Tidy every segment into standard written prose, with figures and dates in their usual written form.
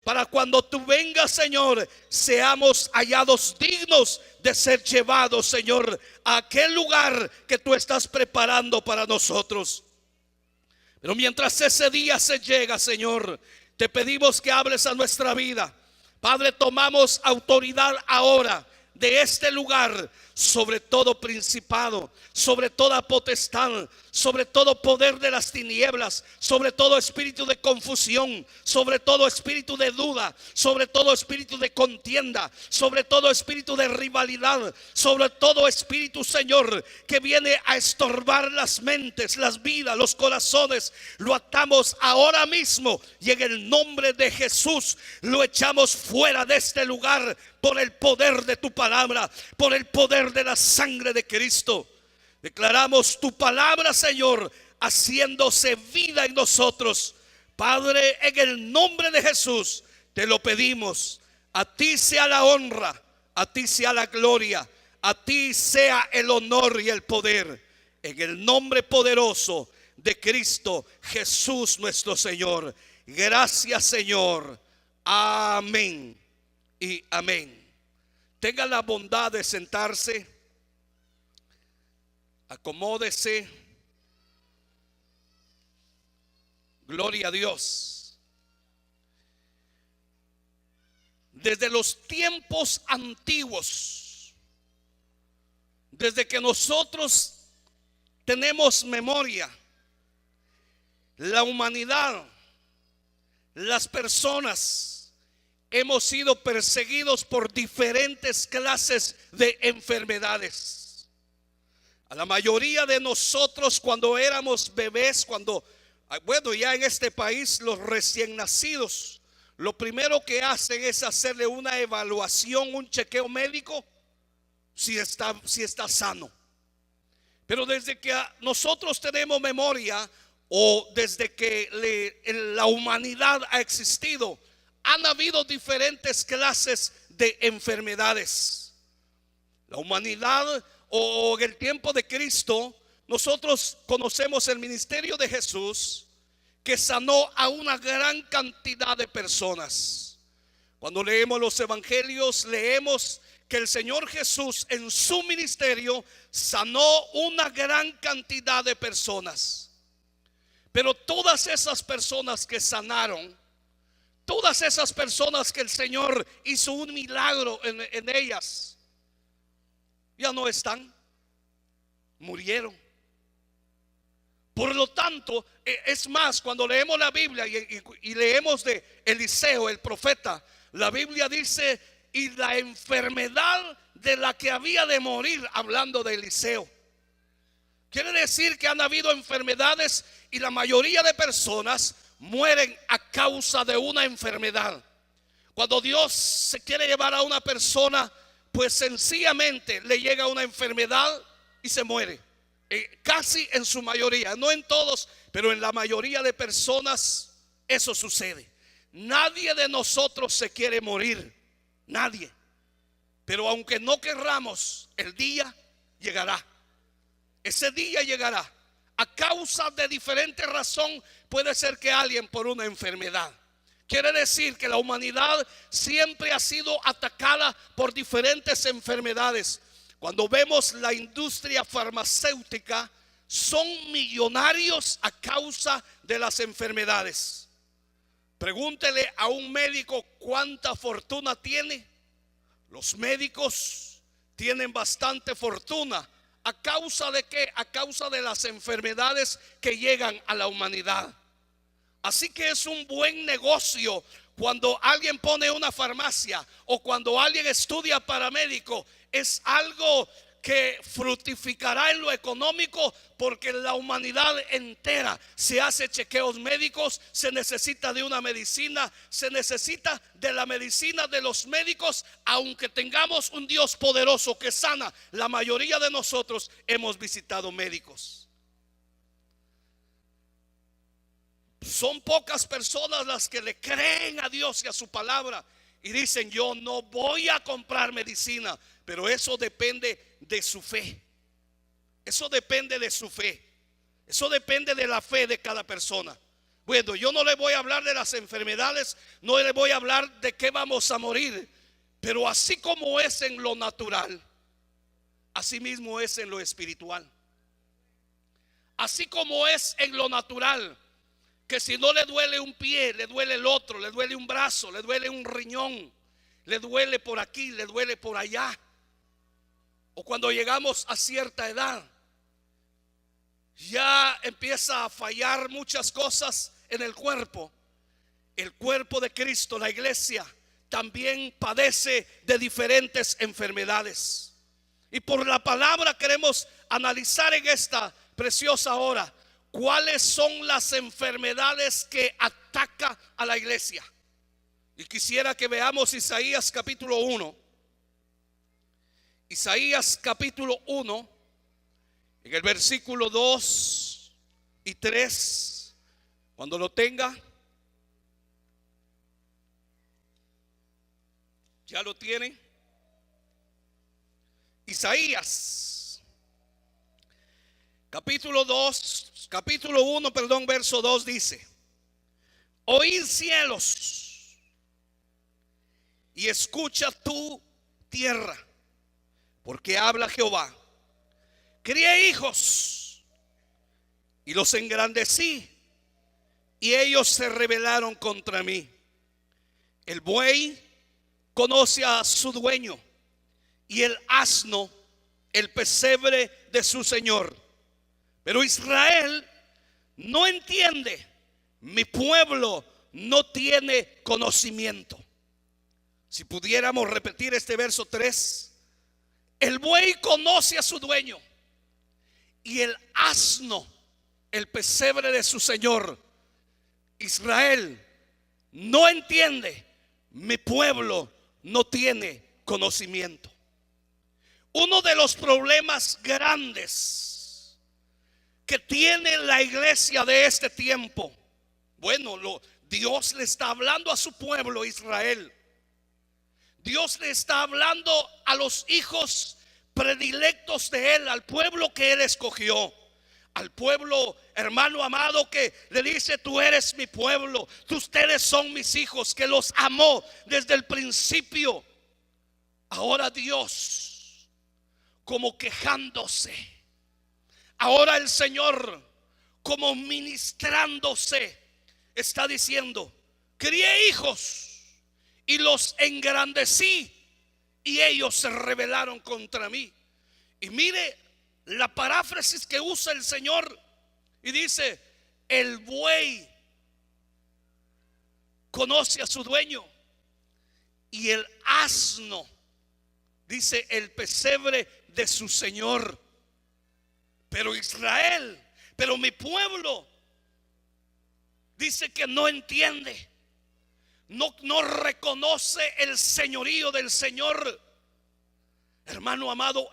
para cuando tú vengas, Señor, seamos hallados dignos de ser llevados, Señor, a aquel lugar que tú estás preparando para nosotros. Pero mientras ese día se llega, Señor, te pedimos que hables a nuestra vida. Padre, tomamos autoridad ahora de este lugar sobre todo principado, sobre toda potestad, sobre todo poder de las tinieblas, sobre todo espíritu de confusión, sobre todo espíritu de duda, sobre todo espíritu de contienda, sobre todo espíritu de rivalidad, sobre todo espíritu, Señor, que viene a estorbar las mentes, las vidas, los corazones. Lo atamos ahora mismo y en el nombre de Jesús lo echamos fuera de este lugar por el poder de tu palabra, por el poder de la sangre de Cristo. Declaramos tu palabra, Señor, haciéndose vida en nosotros. Padre, en el nombre de Jesús te lo pedimos. A ti sea la honra, a ti sea la gloria, a ti sea el honor y el poder, en el nombre poderoso de Cristo Jesús nuestro Señor. Gracias, Señor. Amén y amén. Tenga la bondad de sentarse. Acomódese. Gloria a Dios. Desde los tiempos antiguos, desde que nosotros tenemos memoria, la humanidad, las personas, hemos sido perseguidos por diferentes clases de enfermedades. A la mayoría de nosotros, cuando éramos bebés, ya en este país los recién nacidos, lo primero que hacen es hacerle una evaluación, un chequeo médico, si está sano. Pero desde que nosotros tenemos memoria, o desde que la humanidad ha existido, han habido diferentes clases de enfermedades. La humanidad, o en el tiempo de Cristo, nosotros conocemos el ministerio de Jesús, que sanó a una gran cantidad de personas. Cuando leemos los evangelios, leemos que el Señor Jesús en su ministerio sanó una gran cantidad de personas. Pero todas esas personas que sanaron, todas esas personas que el Señor hizo un milagro en ellas, ya no están, murieron. Por lo tanto, es más, cuando leemos la Biblia y leemos de Eliseo, el profeta, la Biblia dice: y la enfermedad de la que había de morir, hablando de Eliseo. Quiere decir que han habido enfermedades y la mayoría de personas mueren a causa de una enfermedad. Cuando Dios se quiere llevar a una persona, pues sencillamente le llega una enfermedad y se muere. Casi en su mayoría, no en todos, pero en la mayoría de personas eso sucede. Nadie de nosotros se quiere morir, nadie. Pero aunque no querramos, el día llegará. Ese día llegará. A causa de diferente razón, puede ser que alguien por una enfermedad. Quiere decir que la humanidad siempre ha sido atacada por diferentes enfermedades. Cuando vemos la industria farmacéutica, son millonarios a causa de las enfermedades. Pregúntele a un médico cuánta fortuna tiene. Los médicos tienen bastante fortuna. ¿A causa de qué? A causa de las enfermedades que llegan a la humanidad. Así que es un buen negocio cuando alguien pone una farmacia o cuando alguien estudia para médico. Es algo que fructificará en lo económico, porque la humanidad entera se hace chequeos médicos, se necesita de una medicina, se necesita de la medicina de los médicos. Aunque tengamos un Dios poderoso que sana, la mayoría de nosotros hemos visitado médicos. Son pocas personas las que le creen a Dios y a su palabra y dicen: yo no voy a comprar medicina. Pero eso depende de su fe. Eso depende de su fe. Eso depende de la fe de cada persona. Bueno, yo no le voy a hablar de las enfermedades, no le voy a hablar de qué vamos a morir, pero así como es en lo natural, así mismo es en lo espiritual. Así como es en lo natural, que si no le duele un pie, le duele el otro, le duele un brazo, le duele un riñón, le duele por aquí, le duele por allá. O cuando llegamos a cierta edad, ya empieza a fallar muchas cosas en el cuerpo. El cuerpo de Cristo, la iglesia, también padece de diferentes enfermedades. Y por la palabra queremos analizar en esta preciosa hora cuáles son las enfermedades que atacan a la iglesia. Y quisiera que veamos Isaías capítulo 1. Isaías capítulo 1, en el versículo 2 y 3. Cuando lo tenga, ya lo tienen. Isaías capítulo 1, verso 2 dice: oíd cielos y escucha tu tierra, porque habla Jehová. Crié hijos y los engrandecí, y ellos se rebelaron contra mí. El buey conoce a su dueño, y el asno el pesebre de su señor. Pero Israel no entiende, mi pueblo no tiene conocimiento. Si pudiéramos repetir este verso 3: el buey conoce a su dueño, y el asno el pesebre de su señor. Israel no entiende, mi pueblo no tiene conocimiento. Uno de los problemas grandes que tiene la iglesia de este tiempo, Dios le está hablando a su pueblo Israel. Dios le está hablando a los hijos predilectos de Él, al pueblo que Él escogió. Al pueblo, hermano amado, que le dice: tú eres mi pueblo, ustedes son mis hijos, que los amó desde el principio. Ahora Dios, como quejándose, ahora el Señor, como ministrándose, está diciendo: crié hijos y los engrandecí, y ellos se rebelaron contra mí. Y mire la paráfrasis que usa el Señor, y dice: el buey conoce a su dueño, y el asno, dice, el pesebre de su señor. Pero Israel, pero mi pueblo, dice que no entiende, no reconoce el señorío del Señor. Hermano amado,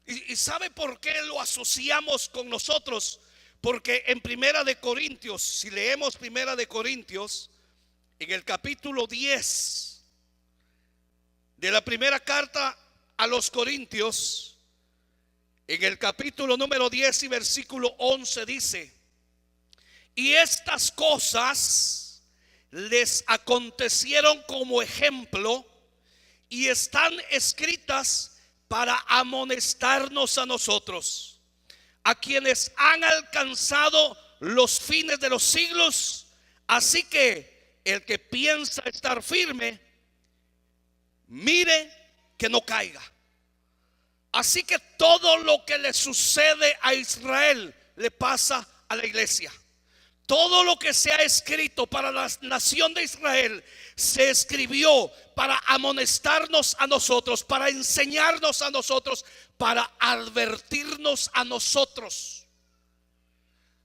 y ¿sabe por qué lo asociamos con nosotros? Porque en Primera de Corintios, si leemos Primera de Corintios, en el capítulo 10 de la primera carta a los Corintios, en el capítulo número 10 y versículo 11 dice: y estas cosas les acontecieron como ejemplo, y están escritas para amonestarnos a nosotros, a quienes han alcanzado los fines de los siglos. Así que el que piensa estar firme, mire que no caiga. Así que todo lo que le sucede a Israel le pasa a la iglesia. Todo lo que se ha escrito para la nación de Israel se escribió para amonestarnos a nosotros, para enseñarnos a nosotros, para advertirnos a nosotros.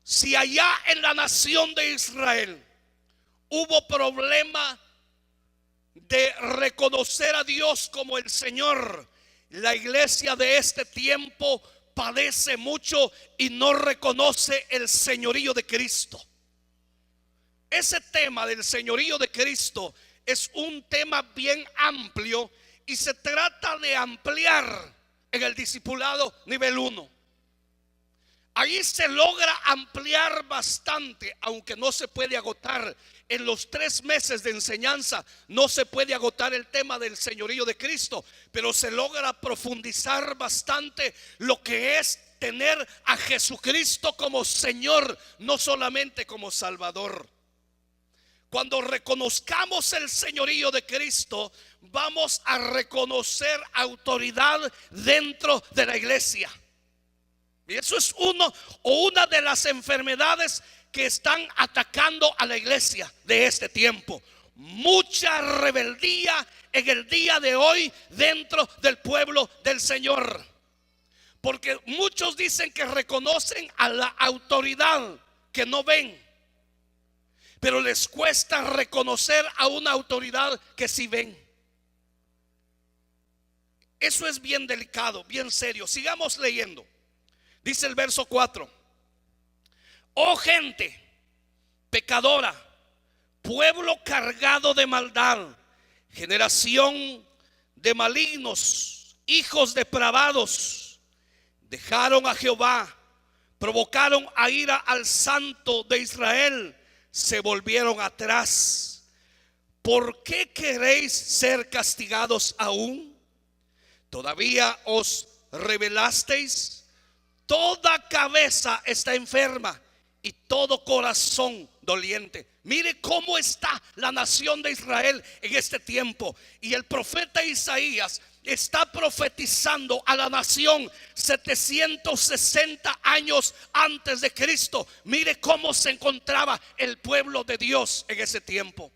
Si allá en la nación de Israel hubo problema de reconocer a Dios como el Señor, la iglesia de este tiempo padece mucho y no reconoce el señorío de Cristo. Ese tema del señorío de Cristo es un tema bien amplio, y se trata de ampliar en el discipulado nivel 1. ahí se logra ampliar bastante, aunque no se puede agotar. En los 3 meses de enseñanza no se puede agotar el tema del señorío de Cristo, pero se logra profundizar bastante lo que es tener a Jesucristo como Señor, no solamente como Salvador. Cuando reconozcamos el señorío de Cristo, vamos a reconocer autoridad dentro de la iglesia. Y eso es una de las enfermedades que están atacando a la iglesia de este tiempo. Mucha rebeldía en el día de hoy dentro del pueblo del Señor. Porque muchos dicen que reconocen a la autoridad que no ven, pero les cuesta reconocer a una autoridad que sí ven. Eso es bien delicado, bien serio. Sigamos leyendo. Dice el verso 4: oh gente pecadora, pueblo cargado de maldad, generación de malignos, hijos depravados, dejaron a Jehová, provocaron a ira al Santo de Israel, se volvieron atrás. ¿Por qué queréis ser castigados aún? ¿Todavía os rebelasteis? Toda cabeza está enferma y todo corazón doliente. Mire cómo está la nación de Israel en este tiempo. Y el profeta Isaías está profetizando a la nación 760 años antes de Cristo. Mire cómo se encontraba el pueblo de Dios en ese tiempo,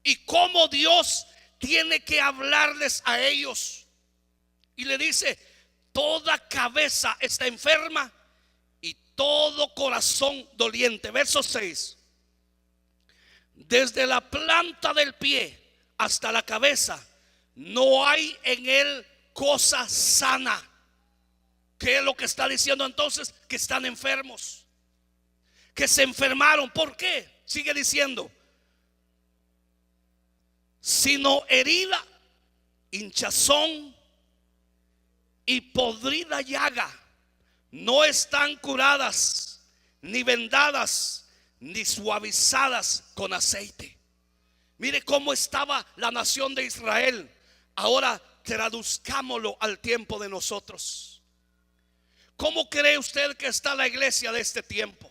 y cómo Dios tiene que hablarles a ellos. Y le dice: toda cabeza está enferma y todo corazón doliente. Verso 6: desde la planta del pie hasta la cabeza no hay en él cosa sana. ¿Qué es lo que está diciendo entonces? Que están enfermos, que se enfermaron. ¿Por qué? Sigue diciendo: sino herida, hinchazón y podrida llaga, no están curadas, ni vendadas, ni suavizadas con aceite. Mire cómo estaba la nación de Israel. Ahora traduzcámoslo al tiempo de nosotros. ¿Cómo cree usted que está la iglesia de este tiempo?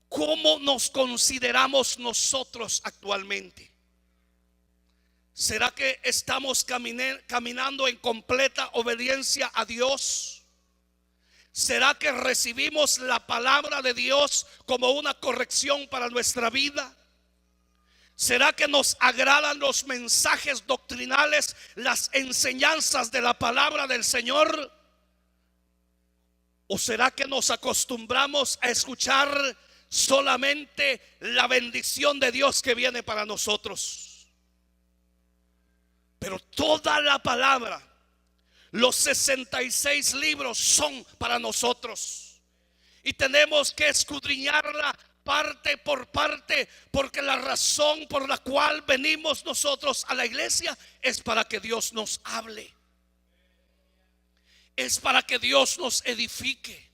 ¿Cómo nos consideramos nosotros actualmente? ¿Será que estamos caminando en completa obediencia a Dios? ¿Será que recibimos la palabra de Dios como una corrección para nuestra vida? ¿Será que nos agradan los mensajes doctrinales, las enseñanzas de la palabra del Señor? ¿O será que nos acostumbramos a escuchar solamente la bendición de Dios que viene para nosotros? Pero toda la palabra, los 66 libros son para nosotros, y tenemos que escudriñarla parte por parte, porque la razón por la cual venimos nosotros a la iglesia es para que Dios nos hable, es para que Dios nos edifique,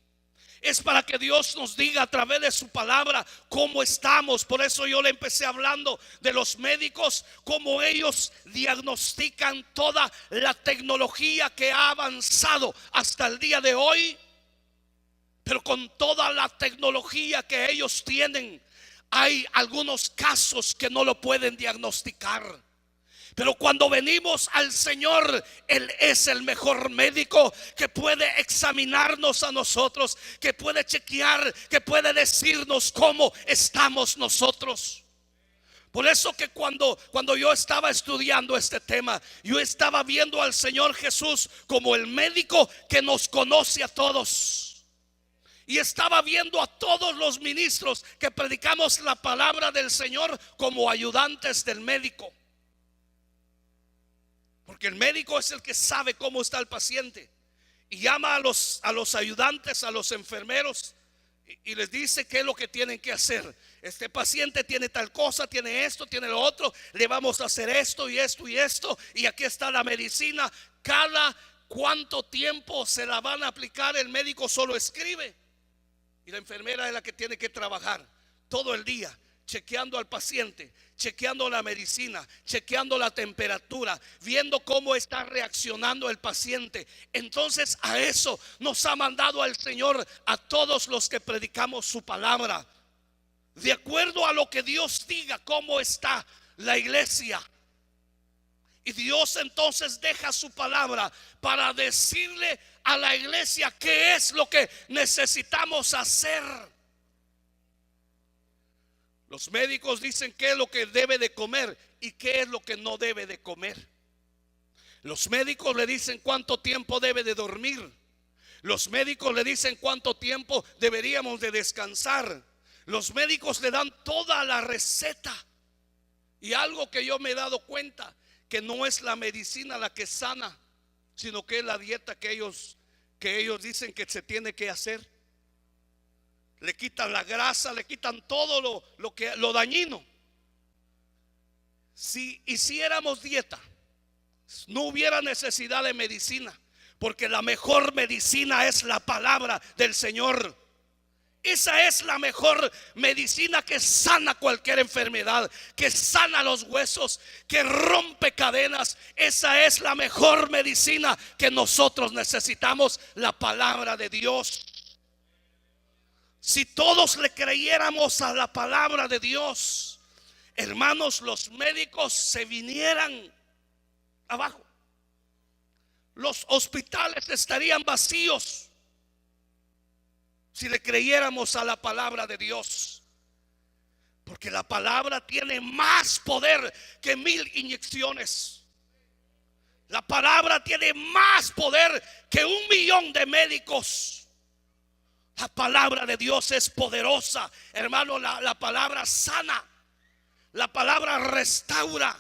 es para que Dios nos diga a través de su palabra cómo estamos. Por eso yo le empecé hablando de los médicos, cómo ellos diagnostican toda la tecnología que ha avanzado hasta el día de hoy. Pero con toda la tecnología que ellos tienen, hay algunos casos que no lo pueden diagnosticar. Pero cuando venimos al Señor, Él es el mejor médico, que puede examinarnos a nosotros, que puede chequear, que puede decirnos cómo estamos nosotros. Por eso que cuando yo estaba estudiando este tema, yo estaba viendo al Señor Jesús como el médico que nos conoce a todos. Y estaba viendo a todos los ministros que predicamos la palabra del Señor como ayudantes del médico. Porque el médico es el que sabe cómo está el paciente, y llama a los ayudantes, a los enfermeros, y les dice qué es lo que tienen que hacer. Este paciente tiene tal cosa, tiene esto, tiene lo otro, le vamos a hacer esto y esto y esto, y aquí está la medicina. cuánto tiempo se la van a aplicar, el médico solo escribe y la enfermera es la que tiene que trabajar todo el día, chequeando al paciente, chequeando la medicina, chequeando la temperatura, viendo cómo está reaccionando el paciente. Entonces a eso nos ha mandado el Señor a todos los que predicamos su palabra, de acuerdo a lo que Dios diga cómo está la iglesia. Y Dios entonces deja su palabra para decirle a la iglesia qué es lo que necesitamos hacer. Los médicos dicen qué es lo que debe de comer y qué es lo que no debe de comer. Los médicos le dicen cuánto tiempo debe de dormir. Los médicos le dicen cuánto tiempo deberíamos de descansar. Los médicos le dan toda la receta. Y algo que yo me he dado cuenta, que no es la medicina la que sana, sino que es la dieta que ellos dicen que se tiene que hacer. Le quitan la grasa, le quitan todo lo dañino. Si hiciéramos dieta, no hubiera necesidad de medicina, porque la mejor medicina es la palabra del Señor. Esa es la mejor medicina que sana cualquier enfermedad, que sana los huesos, que rompe cadenas. Esa es la mejor medicina que nosotros necesitamos, la palabra de Dios. Si todos le creyéramos a la palabra de Dios, hermanos, los médicos se vinieran abajo. Los hospitales estarían vacíos si le creyéramos a la palabra de Dios. Porque la palabra tiene más poder que 1000 inyecciones. La palabra tiene más poder que 1.000.000 de médicos. La palabra de Dios es poderosa, hermano. La palabra sana, la palabra restaura,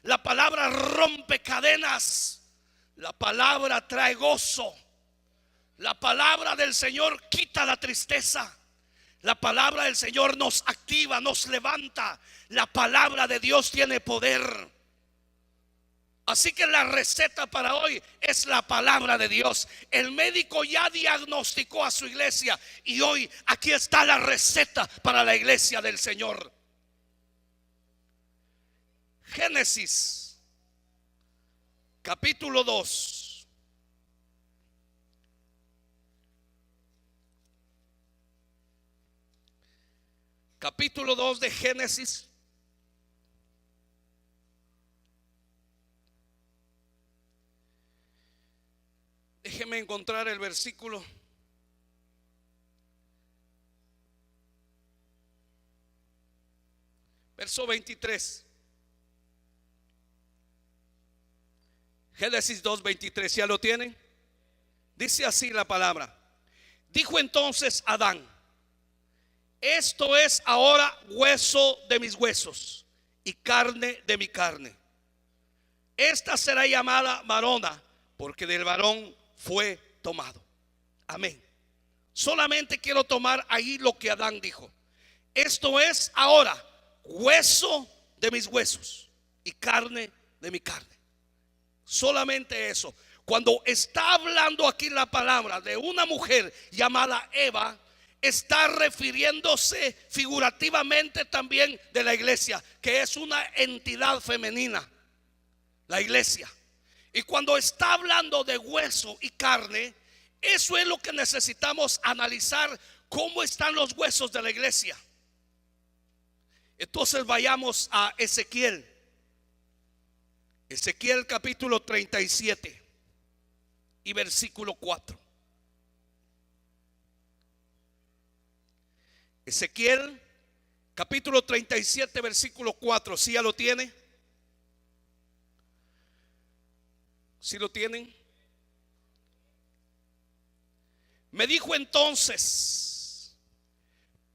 la palabra rompe cadenas, la palabra trae gozo. La palabra del Señor quita la tristeza. La palabra del Señor nos activa, nos levanta. La palabra de Dios tiene poder. Así que la receta para hoy es la palabra de Dios. El médico ya diagnosticó a su iglesia y hoy aquí está la receta para la iglesia del Señor. Génesis capítulo 2. Capítulo 2 de Génesis. Déjeme encontrar el versículo. Verso 23. Génesis 2:23. ¿Ya lo tienen? Dice así la palabra. Dijo entonces Adán: esto es ahora hueso de mis huesos y carne de mi carne. Esta será llamada varona, porque del varón fue tomado. Amén. Solamente quiero tomar ahí lo que Adán dijo. Esto es ahora hueso de mis huesos y carne de mi carne. Solamente eso. Cuando está hablando aquí la palabra de una mujer llamada Eva, está refiriéndose figurativamente también de la iglesia, que es una entidad femenina, la iglesia. Y cuando está hablando de hueso y carne, eso es lo que necesitamos analizar, cómo están los huesos de la iglesia. Entonces vayamos a Ezequiel. Ezequiel capítulo 37 y versículo 4. Ezequiel capítulo 37 versículo 4. ¿Sí ya lo tiene? ¿Sí lo tienen? Me dijo entonces: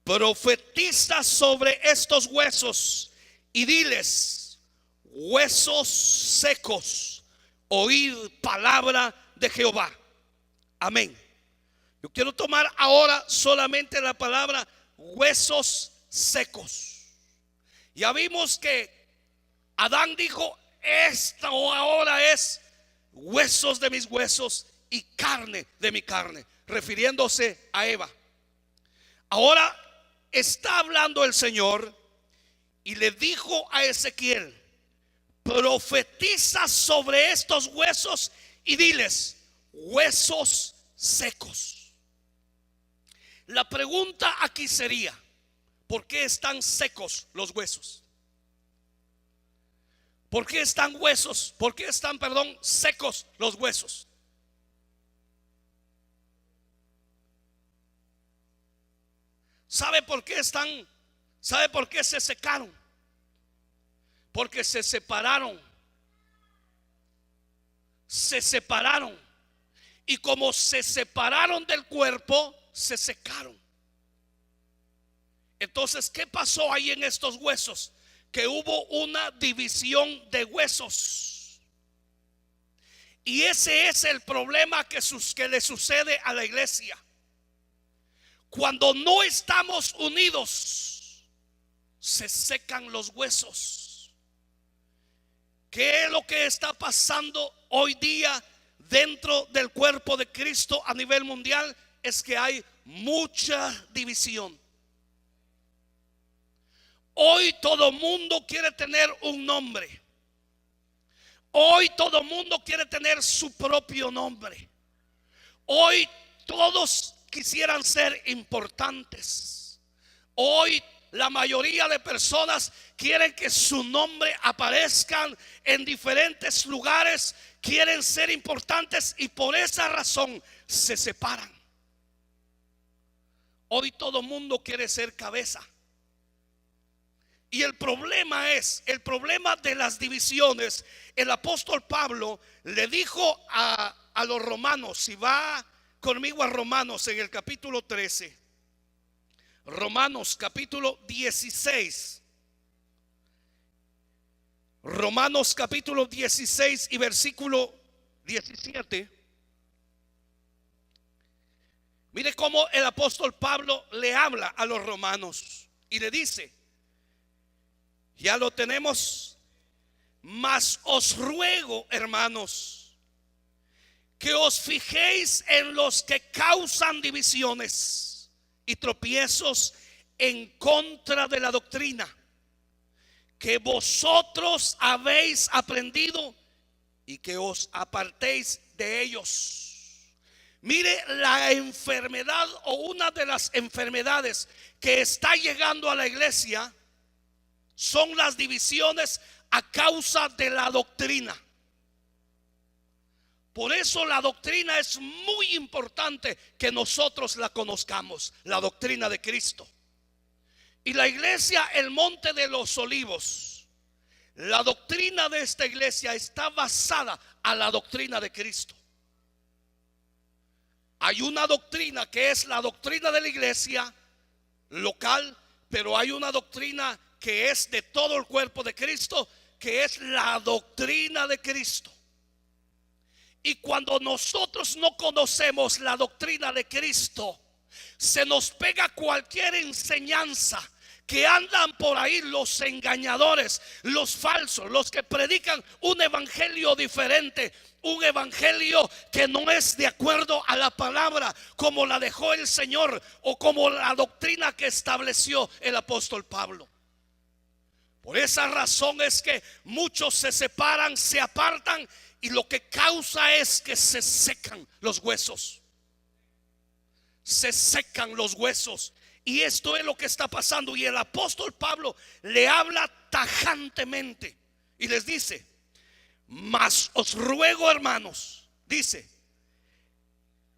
profetiza sobre estos huesos y diles: huesos secos, oíd palabra de Jehová. Amén. Yo quiero tomar ahora solamente la palabra huesos secos. Ya vimos que Adán dijo: esto ahora es huesos de mis huesos y carne de mi carne, refiriéndose a Eva. Ahora está hablando el Señor y le dijo a Ezequiel: profetiza sobre estos huesos y diles: huesos secos. La pregunta aquí sería: ¿por qué están secos los huesos? ¿Por qué están huesos? ¿Por qué están, secos los huesos? ¿Sabe por qué están? ¿Sabe por qué se secaron? Porque se separaron. Se separaron. Y como se separaron del cuerpo, se secaron. Entonces, ¿qué pasó ahí en estos huesos? Que hubo una división de huesos. Y ese es el problema que le sucede a la iglesia. Cuando no estamos unidos, se secan los huesos. ¿Qué es lo que está pasando hoy día dentro del cuerpo de Cristo a nivel mundial? Es que hay mucha división. Hoy todo mundo quiere tener un nombre. Hoy todo mundo quiere tener su propio nombre. Hoy todos quisieran ser importantes. Hoy la mayoría de personas quieren que su nombre aparezcan en diferentes lugares, quieren ser importantes y por esa razón se separan. Hoy todo mundo quiere ser cabeza. Y el problema de las divisiones. El apóstol Pablo le dijo a los romanos, si va conmigo a Romanos en el capítulo 13, Romanos capítulo 16, Romanos capítulo 16 y versículo 17. Mire cómo el apóstol Pablo le habla a los romanos y le dice, ya lo tenemos, mas os ruego, hermanos, que os fijéis en los que causan divisiones y tropiezos en contra de la doctrina que vosotros habéis aprendido y que os apartéis de ellos. Mire la enfermedad o una de las enfermedades que está llegando a la iglesia son las divisiones a causa de la doctrina. Por eso la doctrina es muy importante que nosotros la conozcamos, la doctrina de Cristo. Y la iglesia, el Monte de los Olivos, la doctrina de esta iglesia está basada a la doctrina de Cristo. Hay una doctrina que es la doctrina de la iglesia local, pero hay una doctrina que es de todo el cuerpo de Cristo, que es la doctrina de Cristo. Y cuando nosotros no conocemos la doctrina de Cristo, se nos pega cualquier enseñanza que andan por ahí los engañadores, los falsos, los que predican un evangelio diferente, un evangelio que no es de acuerdo a la palabra como la dejó el Señor o como la doctrina que estableció el apóstol Pablo. Por esa razón es que muchos se separan, se apartan, y lo que causa es que se secan los huesos. Se secan los huesos. Y esto es lo que está pasando. Y el apóstol Pablo le habla tajantemente y les dice: mas os ruego, hermanos, dice,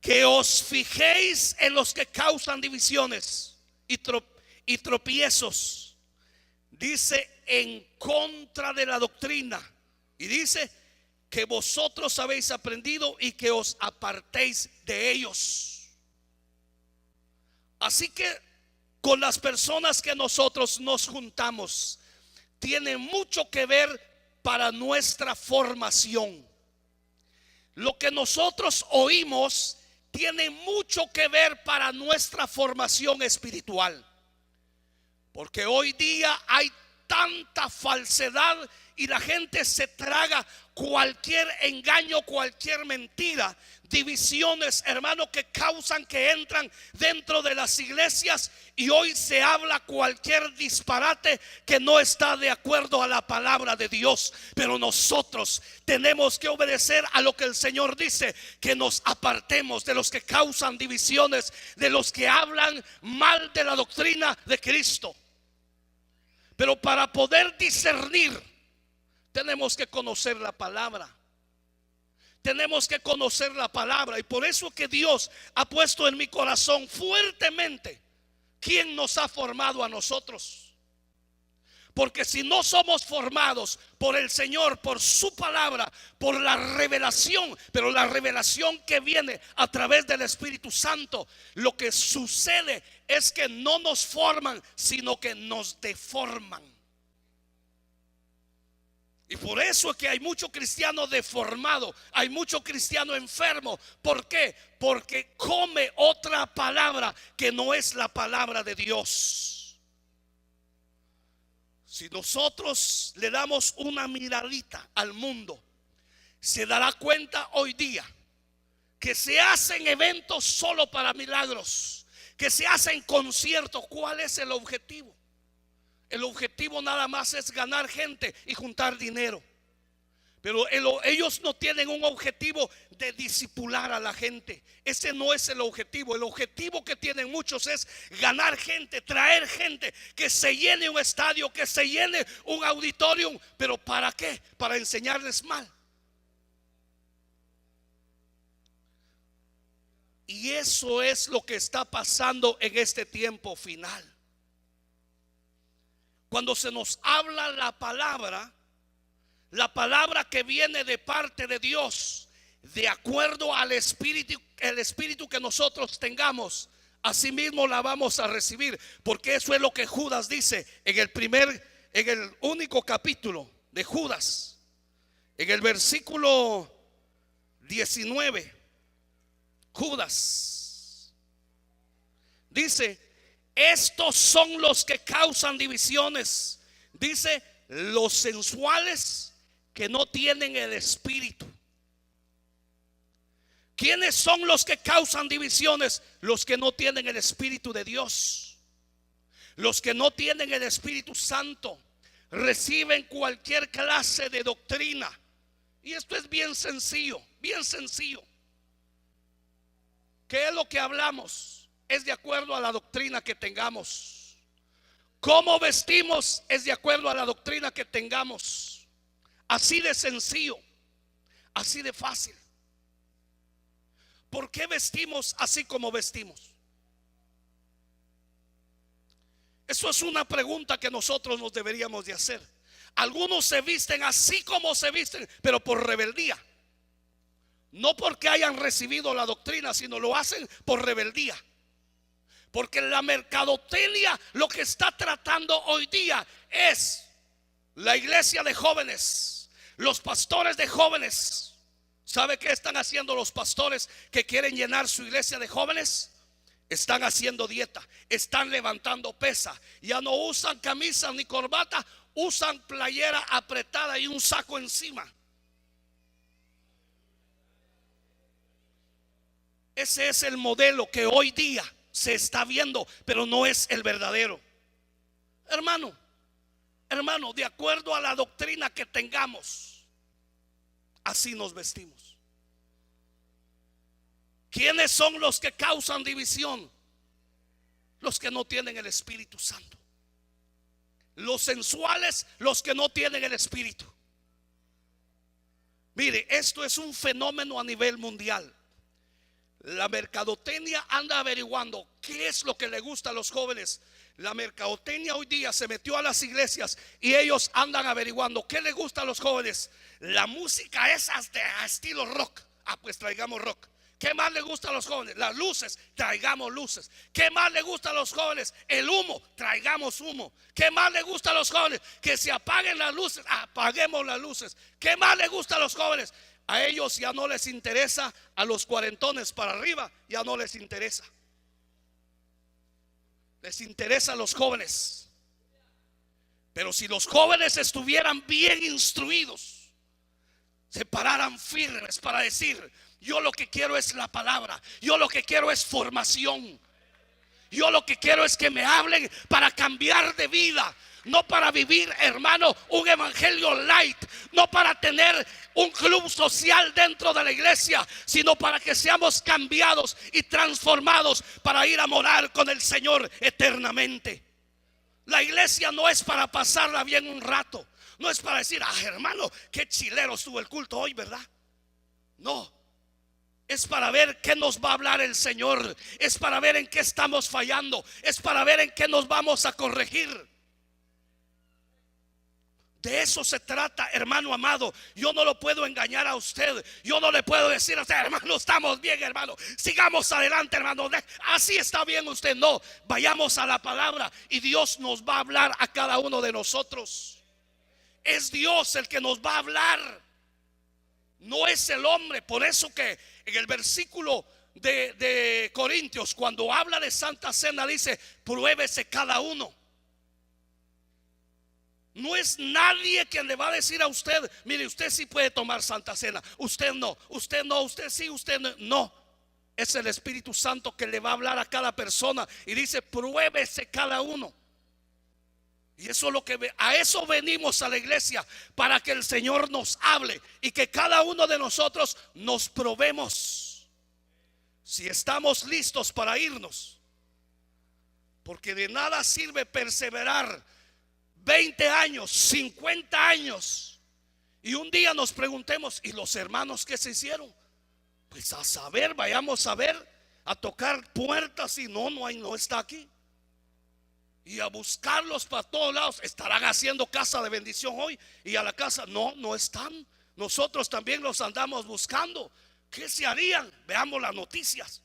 que os fijéis en los que causan divisiones y tropiezos. Dice, en contra de la doctrina. Y dice que vosotros habéis aprendido y que os apartéis de ellos. Así que con las personas que nosotros nos juntamos, tiene mucho que ver para nuestra formación. Lo que nosotros oímos tiene mucho que ver para nuestra formación espiritual. Porque hoy día hay tanta falsedad y la gente se traga cualquier engaño, cualquier mentira. Divisiones, hermano, que causan que entran dentro de las iglesias y hoy se habla cualquier disparate que no está de acuerdo a la palabra de Dios. Pero nosotros tenemos que obedecer a lo que el Señor dice, que nos apartemos de los que causan divisiones, de los que hablan mal de la doctrina de Cristo. Pero para poder discernir, tenemos que conocer la palabra. Tenemos que conocer la palabra. Y por eso que Dios ha puesto en mi corazón fuertemente quién nos ha formado a nosotros. Porque si no somos formados por el Señor, por su palabra, por la revelación, pero la revelación que viene a través del Espíritu Santo, lo que sucede es que no nos forman, sino que nos deforman. Y por eso es que hay mucho cristiano deformado, hay mucho cristiano enfermo. ¿Por qué? Porque come otra palabra que no es la palabra de Dios. Si nosotros le damos una miradita al mundo, se dará cuenta hoy día que se hacen eventos solo para milagros, que se hacen conciertos. ¿Cuál es el objetivo? El objetivo nada más es ganar gente y juntar dinero. Pero ellos no tienen un objetivo de discipular a la gente. Ese no es el objetivo. El objetivo que tienen muchos es ganar gente, traer gente, que se llene un estadio, que se llene un auditorium. ¿Pero para qué? Para enseñarles mal. Y eso es lo que está pasando en este tiempo final. Cuando se nos habla la palabra que viene de parte de Dios, de acuerdo al espíritu, el espíritu que nosotros tengamos, así mismo la vamos a recibir. Porque eso es lo que Judas dice en el único capítulo de Judas, en el versículo 19. Judas dice: estos son los que causan divisiones. Dice: los sensuales que no tienen el espíritu. ¿Quiénes son los que causan divisiones? Los que no tienen el espíritu de Dios. Los que no tienen el Espíritu Santo. Reciben cualquier clase de doctrina. Y esto es bien sencillo, bien sencillo. ¿Qué es lo que hablamos? Es de acuerdo a la doctrina que tengamos. Cómo vestimos es de acuerdo a la doctrina que tengamos. Así de sencillo, así de fácil. ¿Por qué vestimos así como vestimos? Eso es una pregunta que nosotros nos deberíamos de hacer. Algunos se visten así como se visten, pero por rebeldía. No porque hayan recibido la doctrina, sino lo hacen por rebeldía. Porque la mercadotecnia lo que está tratando hoy día es la iglesia de jóvenes, los pastores de jóvenes. ¿Sabe qué están haciendo los pastores que quieren llenar su iglesia de jóvenes? Están haciendo dieta, están levantando pesa. Ya no usan camisa ni corbata, usan playera apretada y un saco encima. Ese es el modelo que hoy día se está viendo, pero no es el verdadero. Hermano, de acuerdo a la doctrina que tengamos, así nos vestimos. ¿Quiénes son los que causan división? Los que no tienen el Espíritu Santo. Los sensuales, los que no tienen el Espíritu. Mire, esto es un fenómeno a nivel mundial. La mercadotecnia anda averiguando qué es lo que le gusta a los jóvenes. La mercadotecnia hoy día se metió a las iglesias y ellos andan averiguando qué le gusta a los jóvenes. La música es de estilo rock. Pues traigamos rock. ¿Qué más le gusta a los jóvenes? Las luces, traigamos luces. ¿Qué más le gusta a los jóvenes? El humo, traigamos humo. ¿Qué más le gusta a los jóvenes? Que se apaguen las luces, apaguemos las luces. ¿Qué más le gusta a los jóvenes? A ellos ya no les interesa, a los cuarentones para arriba ya no les interesa. Les interesa a los jóvenes. Pero si los jóvenes estuvieran bien instruidos, se pararan firmes para decir: yo lo que quiero es la palabra, yo lo que quiero es formación, yo lo que quiero es que me hablen para cambiar de vida, no para vivir, hermano, un evangelio light, no para tener un club social dentro de la iglesia, sino para que seamos cambiados y transformados para ir a morar con el Señor eternamente. La iglesia no es para pasarla bien un rato, no es para decir: hermano, qué chilero estuvo el culto hoy, ¿verdad? No, es para ver qué nos va a hablar el Señor, es para ver en qué estamos fallando, es para ver en qué nos vamos a corregir. De eso se trata, hermano amado. Yo no lo puedo engañar a usted. Yo no le puedo decir a usted: hermano, estamos bien, hermano, sigamos adelante, hermano, así está bien usted. No, vayamos a la palabra y Dios nos va a hablar a cada uno de nosotros. Es Dios el que nos va a hablar, no es el hombre. Por eso que en el versículo de Corintios, cuando habla de Santa Cena, dice: pruébese cada uno. No es nadie quien le va a decir a usted: mire, usted sí puede tomar Santa Cena, usted no, usted no, usted sí, usted no. No, es el Espíritu Santo que le va a hablar a cada persona y dice: pruébese cada uno. Y eso es lo que a eso venimos a la iglesia, para que el Señor nos hable y que cada uno de nosotros nos probemos si estamos listos para irnos. Porque de nada sirve perseverar 20 años, 50 años, y un día nos preguntemos: ¿y los hermanos qué se hicieron? Pues a saber, vayamos a ver, a tocar puertas y no hay, no está aquí. Y a buscarlos para todos lados. Estarán haciendo casa de bendición hoy, y a la casa no están. Nosotros también los andamos buscando. ¿Qué se harían? Veamos las noticias.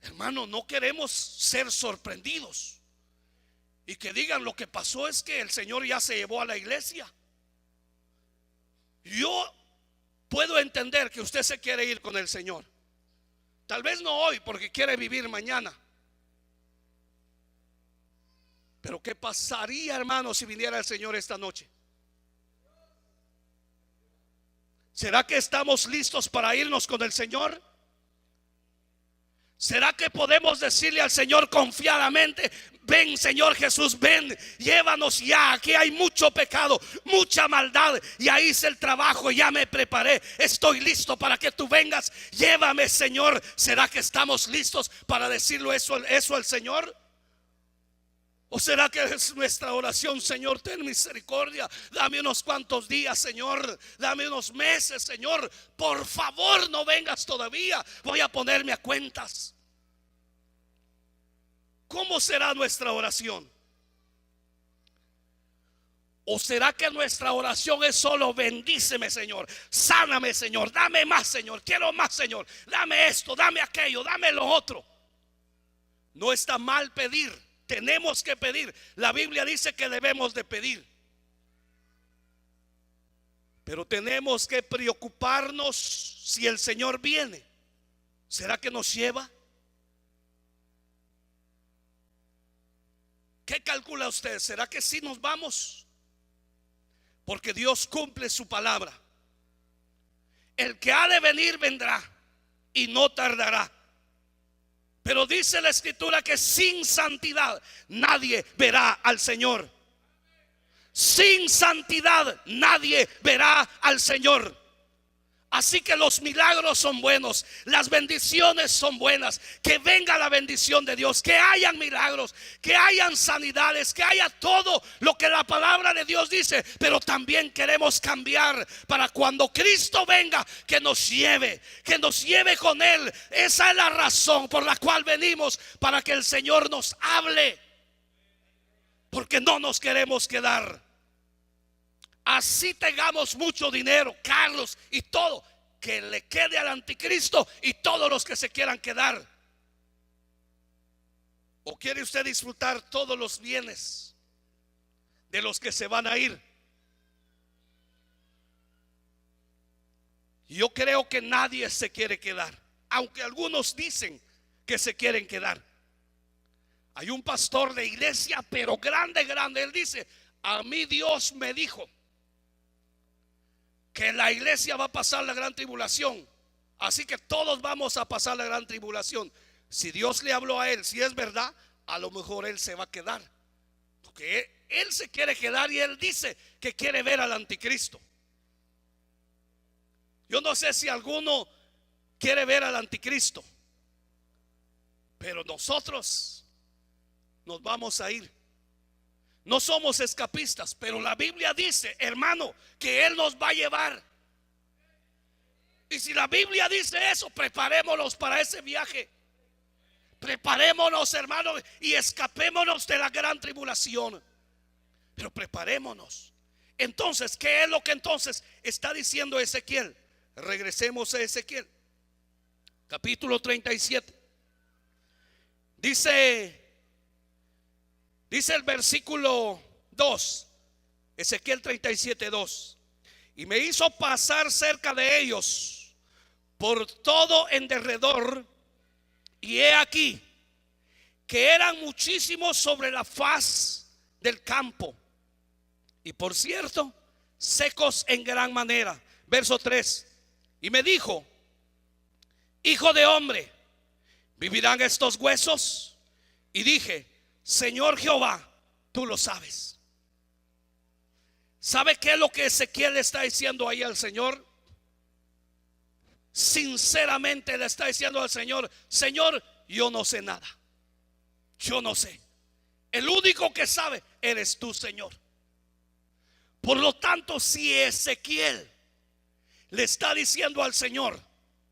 Hermano, no queremos ser sorprendidos y que digan: lo que pasó es que el Señor ya se llevó a la iglesia. Yo puedo entender que usted se quiere ir con el Señor. Tal vez no hoy, porque quiere vivir mañana. Pero ¿qué pasaría, hermano, si viniera el Señor esta noche? ¿Será que estamos listos para irnos con el Señor? ¿Será que podemos decirle al Señor confiadamente: ven, Señor Jesús, ven, llévanos ya, aquí hay mucho pecado, mucha maldad, ya hice el trabajo, ya me preparé, estoy listo para que tú vengas, llévame, Señor? ¿Será que estamos listos para decirlo eso al Señor? ¿O será que es nuestra oración: Señor, ten misericordia, dame unos cuantos días, Señor, dame unos meses, Señor, por favor no vengas todavía, voy a ponerme a cuentas? ¿Cómo será nuestra oración? ¿O será que nuestra oración es solo: bendíceme, Señor, sáname, Señor, dame más, Señor, quiero más, Señor, dame esto, dame aquello, dame lo otro? No está mal pedir, tenemos que pedir. La Biblia dice que debemos de pedir, pero tenemos que preocuparnos si el Señor viene. ¿Será que nos lleva? ¿Qué calcula usted? ¿Será que sí nos vamos? Porque Dios cumple su palabra. El que ha de venir vendrá y no tardará. Pero dice la Escritura que sin santidad nadie verá al Señor. Sin santidad nadie verá al Señor. Así que los milagros son buenos, las bendiciones son buenas. Que venga la bendición de Dios, que hayan milagros, que hayan sanidades, que haya todo lo que la palabra de Dios dice. Pero también queremos cambiar para cuando Cristo venga, que nos lleve con Él. Esa es la razón por la cual venimos, para que el Señor nos hable, porque no nos queremos quedar. Así tengamos mucho dinero, carros y todo, que le quede al anticristo y todos los que se quieran quedar. ¿O quiere usted disfrutar todos los bienes de los que se van a ir? Yo creo que nadie se quiere quedar, aunque algunos dicen que se quieren quedar. Hay un pastor de iglesia, pero grande, grande. Él dice: a mí Dios me dijo que la iglesia va a pasar la gran tribulación, así que todos vamos a pasar la gran tribulación. Si Dios le habló a él, si es verdad, a lo mejor él se va a quedar, porque él se quiere quedar y él dice que quiere ver al anticristo. Yo no sé si alguno quiere ver al anticristo, pero nosotros nos vamos a ir. No somos escapistas, pero la Biblia dice, hermano, que Él nos va a llevar. Y si la Biblia dice eso, preparémonos para ese viaje. Preparémonos, hermano, y escapémonos de la gran tribulación. Pero preparémonos. Entonces, ¿qué es lo que entonces está diciendo Ezequiel? Regresemos a Ezequiel, capítulo 37. Dice el versículo 2, Ezequiel 37, 2: y me hizo pasar cerca de ellos por todo en derredor, y he aquí que eran muchísimos sobre la faz del campo, y por cierto, secos en gran manera. Verso 3: y me dijo: hijo de hombre, ¿vivirán estos huesos? Y dije: Señor Jehová, tú lo sabes. ¿Sabe qué es lo que Ezequiel le está diciendo ahí al Señor? Sinceramente le está diciendo al Señor: Señor, yo no sé nada. Yo no sé. El único que sabe eres tú, Señor. Por lo tanto, si Ezequiel le está diciendo al Señor: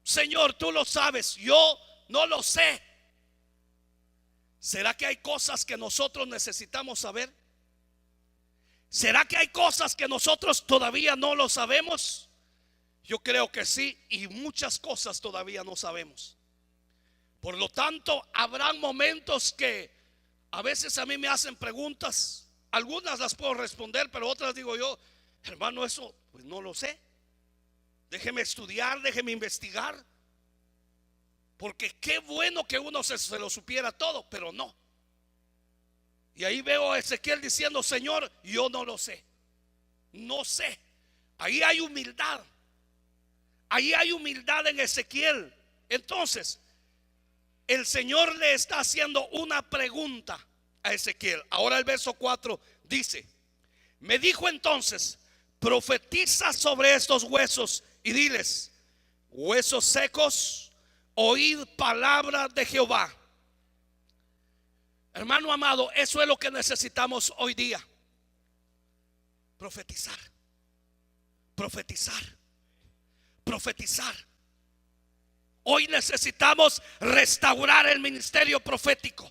Señor, tú lo sabes, yo no lo sé, ¿será que hay cosas que nosotros necesitamos saber? ¿Será que hay cosas que nosotros todavía no lo sabemos? Yo creo que sí, y muchas cosas todavía no sabemos. Por lo tanto, habrán momentos que a veces a mí me hacen preguntas. Algunas las puedo responder, pero otras digo yo: hermano, eso pues no lo sé. Déjeme estudiar, déjeme investigar. Porque qué bueno que uno se lo supiera todo, pero no. Y ahí veo a Ezequiel diciendo: Señor, yo no lo sé. No sé. Ahí hay humildad. Ahí hay humildad en Ezequiel. Entonces, el Señor le está haciendo una pregunta a Ezequiel. Ahora el verso 4 dice: me dijo entonces: profetiza sobre estos huesos y diles: huesos secos, oíd palabra de Jehová. Hermano amado, eso es lo que necesitamos hoy día. Profetizar. Profetizar. Profetizar. Hoy necesitamos restaurar el ministerio profético.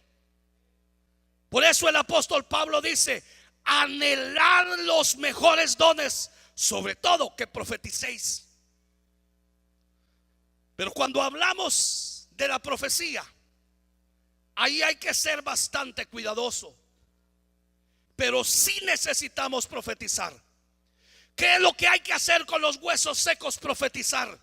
Por eso el apóstol Pablo dice: anhelad los mejores dones, sobre todo que profeticéis. Pero cuando hablamos de la profecía, ahí hay que ser bastante cuidadoso. Pero sí necesitamos profetizar. ¿Qué es lo que hay que hacer con los huesos secos? Profetizar.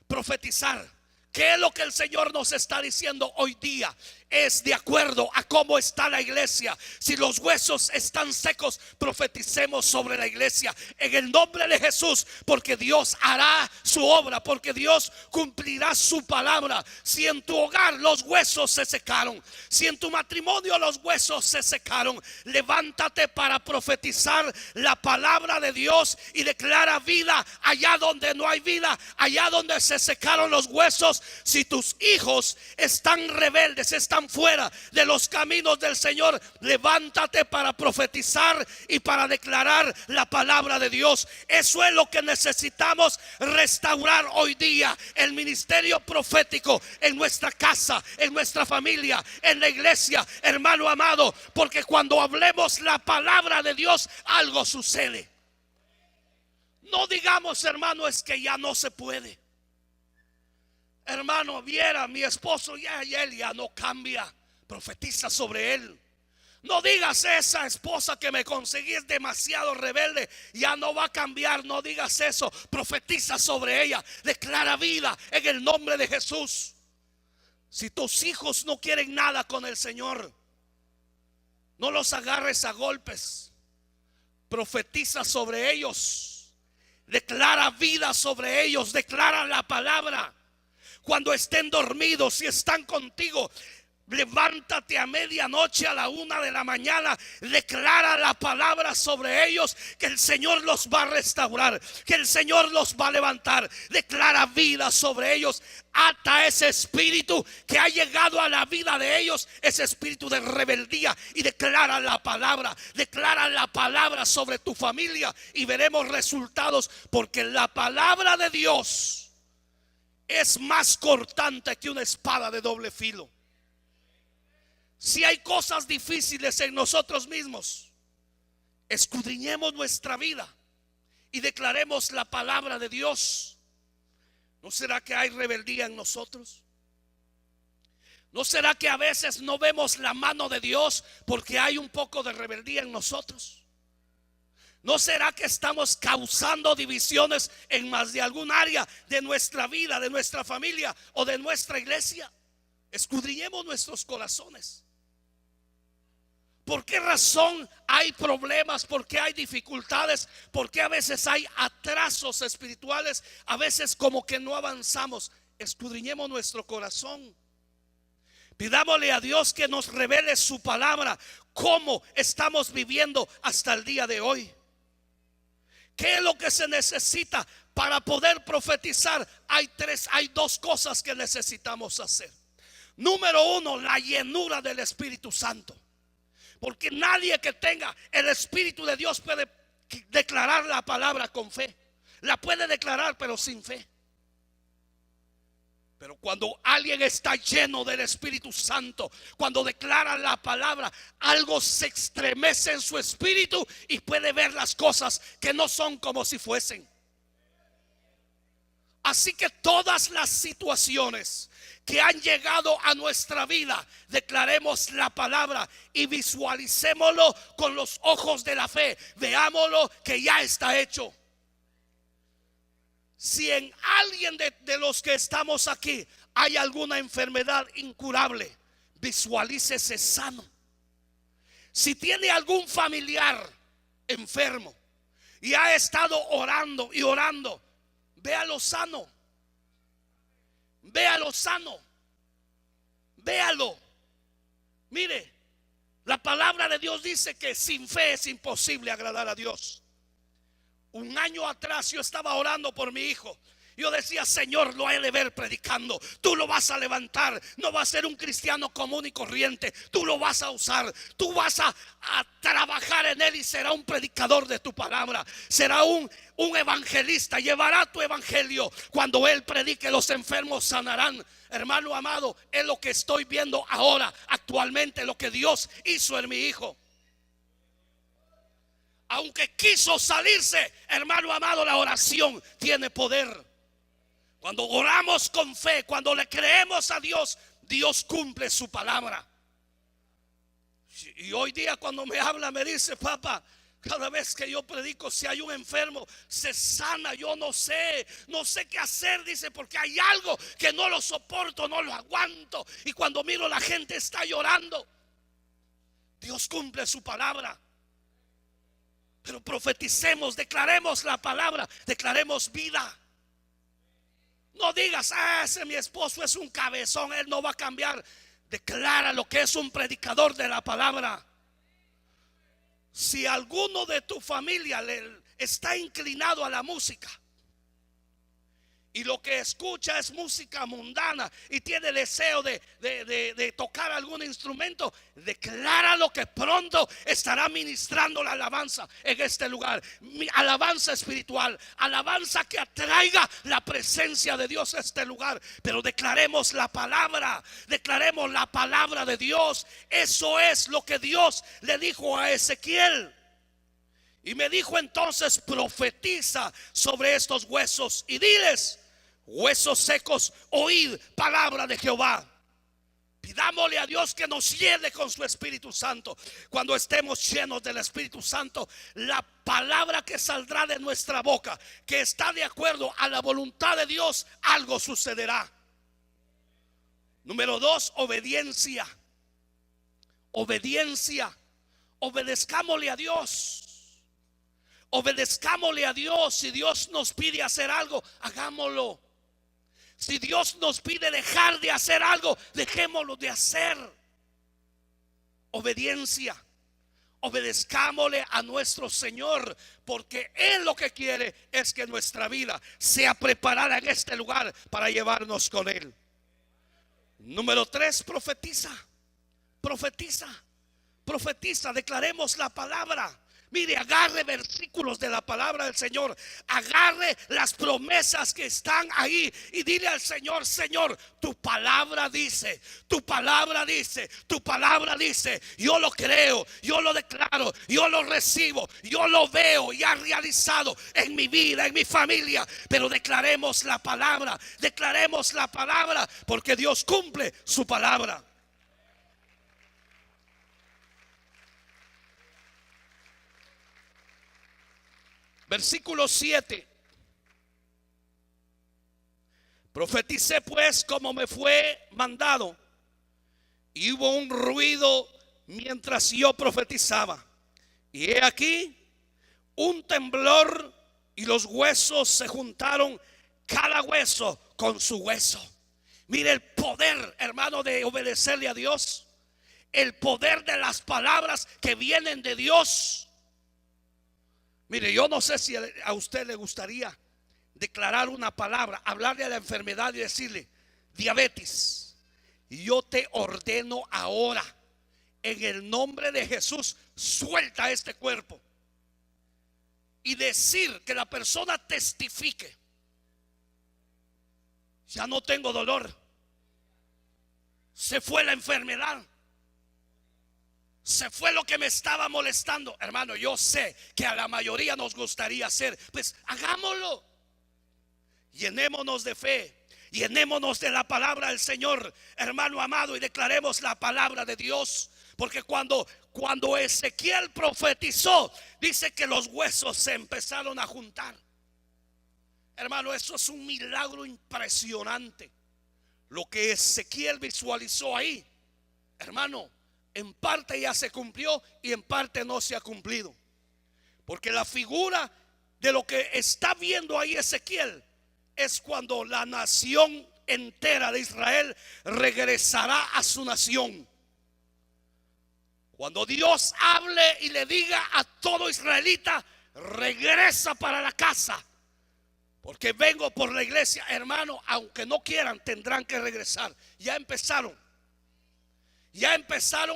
Profetizar. ¿Qué es lo que el Señor nos está diciendo hoy día? Es de acuerdo a cómo está la iglesia. Si los huesos están secos, profeticemos sobre la iglesia en el nombre de Jesús, porque Dios hará su obra, porque Dios cumplirá su palabra. Si en tu hogar los huesos se secaron, si en tu matrimonio los huesos se secaron, levántate para profetizar la palabra de Dios y declara vida allá donde no hay vida, allá donde se secaron los huesos. Si tus hijos están rebeldes, están fuera de los caminos del Señor, levántate para profetizar y para declarar la palabra de Dios. Eso es lo que necesitamos restaurar hoy día: el ministerio profético en nuestra casa, en nuestra familia, en la iglesia, hermano amado, porque cuando hablemos la palabra de Dios, algo sucede. No digamos, hermano, es que ya no se puede. Hermano, viera, mi esposo él ya no cambia. Profetiza sobre él. No digas: esa esposa que me conseguí es demasiado rebelde, ya no va a cambiar. No digas eso. Profetiza sobre ella. Declara vida en el nombre de Jesús. Si tus hijos no quieren nada con el Señor, No los agarres a golpes. Profetiza sobre ellos. Declara vida sobre ellos. Declara la palabra. Cuando estén dormidos, si están contigo, levántate a medianoche, a la 1 de la mañana. Declara la palabra sobre ellos, que el Señor los va a restaurar, que el Señor los va a levantar. Declara vida sobre ellos. Ata ese espíritu que ha llegado a la vida de ellos, ese espíritu de rebeldía, y declara la palabra. Declara la palabra sobre tu familia y veremos resultados, porque la palabra de Dios es más cortante que una espada de doble filo. Si hay cosas difíciles en nosotros mismos, escudriñemos nuestra vida y declaremos la palabra de Dios. ¿No será que hay rebeldía en nosotros? ¿No será que a veces no vemos la mano de Dios porque hay un poco de rebeldía en nosotros? ¿No será que estamos causando divisiones en más de algún área de nuestra vida, de nuestra familia o de nuestra iglesia? Escudriñemos nuestros corazones. ¿Por qué razón hay problemas? ¿Por qué hay dificultades? ¿Por qué a veces hay atrasos espirituales? A veces como que no avanzamos. Escudriñemos nuestro corazón. Pidámosle a Dios que nos revele su palabra. ¿Cómo estamos viviendo hasta el día de hoy? ¿Qué es lo que se necesita para poder profetizar? Hay dos cosas que necesitamos hacer. Número 1, la llenura del Espíritu Santo. Porque nadie que tenga el Espíritu de Dios puede declarar la palabra con fe. La puede declarar pero sin fe. Pero cuando alguien está lleno del Espíritu Santo, cuando declara la palabra, algo se estremece en su espíritu y puede ver las cosas que no son como si fuesen. Así que todas las situaciones que han llegado a nuestra vida, declaremos la palabra y visualicémoslo con los ojos de la fe. Veámoslo que ya está hecho. Si en alguien de los que estamos aquí hay alguna enfermedad incurable, visualícese sano. Si tiene algún familiar enfermo y ha estado orando y orando, véalo sano. Véalo sano. Véalo. Mire, la palabra de Dios dice que sin fe es imposible agradar a Dios. Un año atrás yo estaba orando por mi hijo. Yo decía, Señor, lo he de ver predicando. Tú lo vas a levantar. No va a ser un cristiano común y corriente. Tú lo vas a usar. Tú vas a trabajar en él y será un predicador de tu palabra. Será un evangelista. Llevará tu evangelio. Cuando él predique, los enfermos sanarán. Hermano amado, es lo que estoy viendo ahora, actualmente, lo que Dios hizo en mi hijo. Aunque quiso salirse, hermano amado, la oración tiene poder. Cuando oramos con fe, cuando le creemos a Dios, Dios cumple su palabra. Y hoy día cuando me habla me dice, papá, cada vez que yo predico, si hay un enfermo, se sana. Yo no sé qué hacer, dice, porque hay algo que no lo soporto, no lo aguanto. Y cuando miro la gente está llorando. Dios cumple su palabra. Pero profeticemos, declaremos la palabra, declaremos vida. No digas, ese mi esposo es un cabezón, él no va a cambiar. Declara lo que es un predicador de la palabra. Si alguno de tu familia está inclinado a la música y lo que escucha es música mundana y tiene deseo de tocar algún instrumento, decláralo que pronto estará ministrando la alabanza en este lugar. Alabanza espiritual, alabanza que atraiga la presencia de Dios a este lugar. Pero declaremos la palabra de Dios. Eso es lo que Dios le dijo a Ezequiel. Y me dijo entonces, profetiza sobre estos huesos y diles, huesos secos, oíd palabra de Jehová. Pidámosle a Dios que nos llene con su Espíritu Santo. Cuando estemos llenos del Espíritu Santo, la palabra que saldrá de nuestra boca, que está de acuerdo a la voluntad de Dios, algo sucederá. Número 2, obediencia. Obediencia. obedezcámosle a Dios. Obedezcámosle a Dios. Si Dios nos pide hacer algo, hagámoslo. Si Dios nos pide dejar de hacer algo, dejémoslo de hacer. Obediencia. Obedezcámosle a nuestro Señor, porque Él lo que quiere es que nuestra vida sea preparada en este lugar para llevarnos con Él. Número 3, profetiza. Profetiza. Profetiza, declaremos la palabra. Mire, agarre versículos de la palabra del Señor. Agarre las promesas que están ahí y dile al Señor: Señor, tu palabra dice, tu palabra dice, tu palabra dice. Yo lo creo, yo lo declaro, yo lo recibo, yo lo veo y ha realizado en mi vida, en mi familia. Pero declaremos la palabra, porque Dios cumple su palabra. Versículo 7. Profeticé pues como me fue mandado, y hubo un ruido mientras yo profetizaba, y he aquí un temblor, y los huesos se juntaron, cada hueso con su hueso. Mire el poder, hermano, de obedecerle a Dios. El poder de las palabras que vienen de Dios. Mire, yo no sé si a usted le gustaría declarar una palabra, hablarle a la enfermedad y decirle: diabetes, yo te ordeno ahora, en el nombre de Jesús, suelta este cuerpo. Y decir que la persona testifique: ya no tengo dolor, se fue la enfermedad, se fue lo que me estaba molestando. Hermano, yo sé que a la mayoría nos gustaría hacer, pues hagámoslo. Llenémonos de fe, llenémonos de la palabra del Señor, hermano amado, y declaremos la palabra de Dios. Porque cuando Ezequiel profetizó, dice que los huesos se empezaron a juntar. Hermano, eso es un milagro impresionante. Lo que Ezequiel visualizó ahí, hermano, en parte ya se cumplió y en parte no se ha cumplido. Porque la figura de lo que está viendo ahí Ezequiel es cuando la nación entera de Israel regresará a su nación. Cuando Dios hable y le diga a todo israelita: regresa para la casa, porque vengo por la iglesia. Hermano, aunque no quieran, tendrán que regresar. Ya empezaron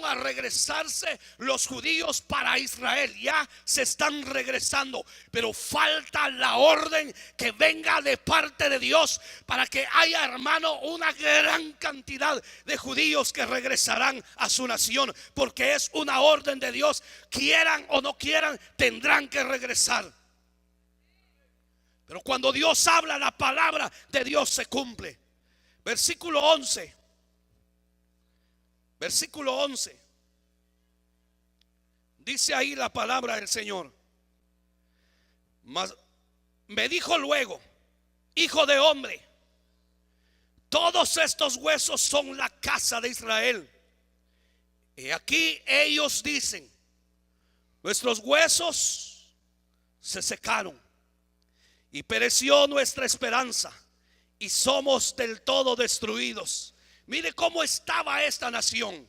a regresarse los judíos para Israel. Ya se están regresando, pero falta la orden que venga de parte de Dios para que haya, hermano, una gran cantidad de judíos que regresarán a su nación, porque es una orden de Dios. Quieran o no quieran, tendrán que regresar. Pero cuando Dios habla, la palabra de Dios se cumple. Versículo 11. Versículo 11. Dice ahí la palabra del Señor: mas me dijo luego: hijo de hombre, todos estos huesos son la casa de Israel. Y aquí ellos dicen: nuestros huesos se secaron y pereció nuestra esperanza, y somos del todo destruidos. Mire cómo estaba esta nación.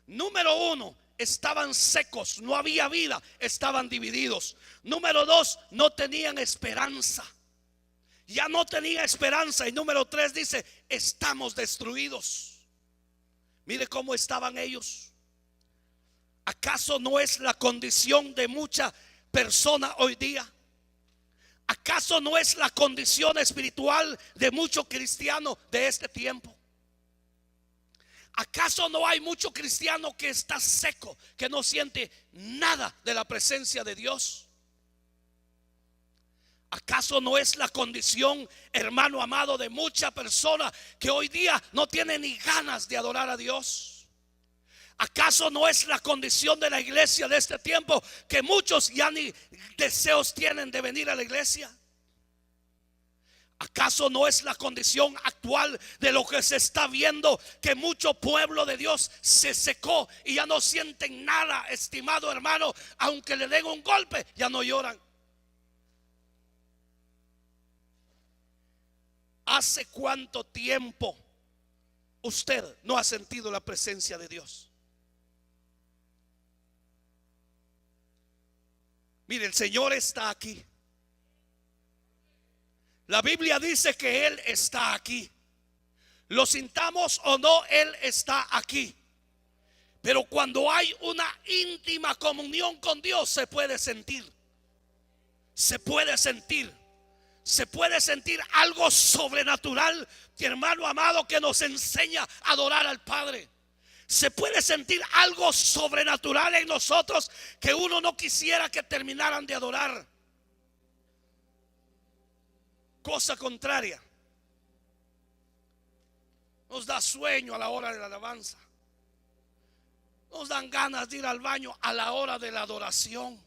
Número 1, estaban secos, no había vida, estaban divididos. Número 2, no tenían esperanza. Ya no tenía esperanza. Y número 3 dice: estamos destruidos. Mire cómo estaban ellos. ¿Acaso no es la condición de mucha persona hoy día? ¿Acaso no es la condición espiritual de mucho cristiano de este tiempo? ¿Acaso no hay mucho cristiano que está seco, que no siente nada de la presencia de Dios? ¿Acaso no es la condición, hermano amado, de mucha persona que hoy día no tiene ni ganas de adorar a Dios? ¿Acaso no es la condición de la iglesia de este tiempo que muchos ya ni deseos tienen de venir a la iglesia? ¿Acaso no es la condición actual de lo que se está viendo, que mucho pueblo de Dios se secó y ya no sienten nada, estimado hermano? Aunque le den un golpe, ya no lloran. ¿Hace cuánto tiempo usted no ha sentido la presencia de Dios? Mire, el Señor está aquí. La Biblia dice que Él está aquí. Lo sintamos o no, Él está aquí. Pero cuando hay una íntima comunión con Dios, se puede sentir. Se puede sentir. Se puede sentir algo sobrenatural, hermano amado, que nos enseña a adorar al Padre. Se puede sentir algo sobrenatural en nosotros que uno no quisiera que terminaran de adorar. Cosa contraria, nos da sueño a la hora de la alabanza. Nos dan ganas de ir al baño a la hora de la adoración.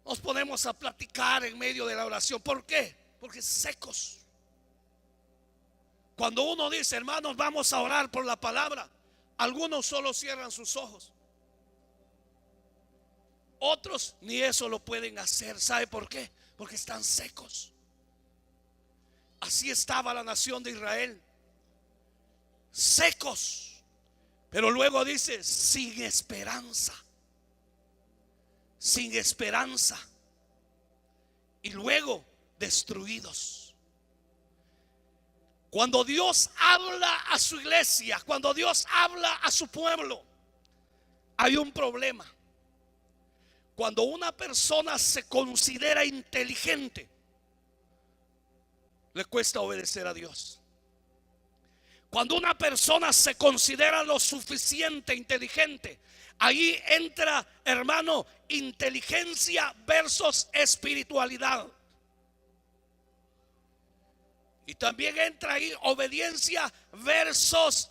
Nos ponemos a platicar en medio de la oración. ¿Por qué? Porque secos. Cuando uno dice, hermanos, vamos a orar por la palabra, algunos solo cierran sus ojos. Otros ni eso lo pueden hacer. ¿Sabe por qué? Porque están secos. Así estaba la nación de Israel, secos. Pero luego dice, sin esperanza. Sin esperanza. Y luego destruidos. Cuando Dios habla a su iglesia, cuando Dios habla a su pueblo, hay un problema. Cuando una persona se considera inteligente, le cuesta obedecer a Dios. Cuando una persona se considera lo suficiente inteligente, ahí entra, hermano, inteligencia versus espiritualidad. Y también entra ahí obediencia versus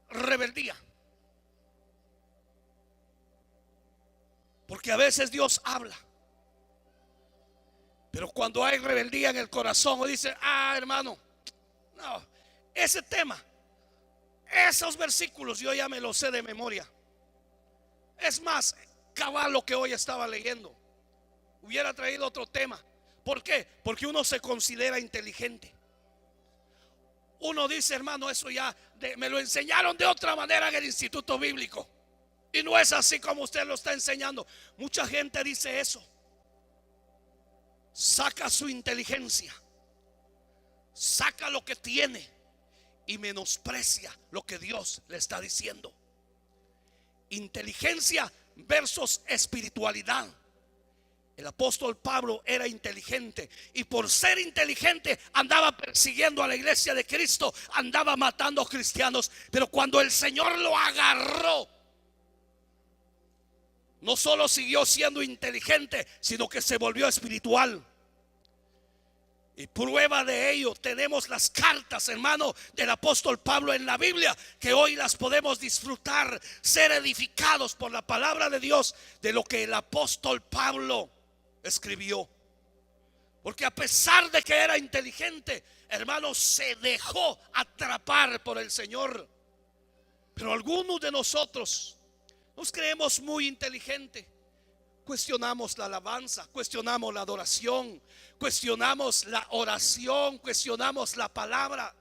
rebeldía. Porque a veces Dios habla, pero cuando hay rebeldía en el corazón, o dice, hermano, no, ese tema, esos versículos yo ya me los sé de memoria. Es más, cabal lo que hoy estaba leyendo, hubiera traído otro tema. ¿Por qué? Porque uno se considera inteligente. Uno dice, hermano, eso ya me lo enseñaron de otra manera en el instituto bíblico. Y no es así como usted lo está enseñando. Mucha gente dice eso. Saca su inteligencia, saca lo que tiene y menosprecia lo que Dios le está diciendo. Inteligencia versus espiritualidad. El apóstol Pablo era inteligente y por ser inteligente andaba persiguiendo a la iglesia de Cristo, andaba matando a cristianos. Pero cuando el Señor lo agarró, no solo siguió siendo inteligente, sino que se volvió espiritual. Y prueba de ello tenemos las cartas, hermano, del apóstol Pablo en la Biblia, que hoy las podemos disfrutar, ser edificados por la palabra de Dios, de lo que el apóstol Pablo escribió. Porque a pesar de que era inteligente, hermano, se dejó atrapar por el Señor. Pero algunos de nosotros nos creemos muy inteligentes. Cuestionamos la alabanza, cuestionamos la adoración, cuestionamos la oración, cuestionamos la palabra.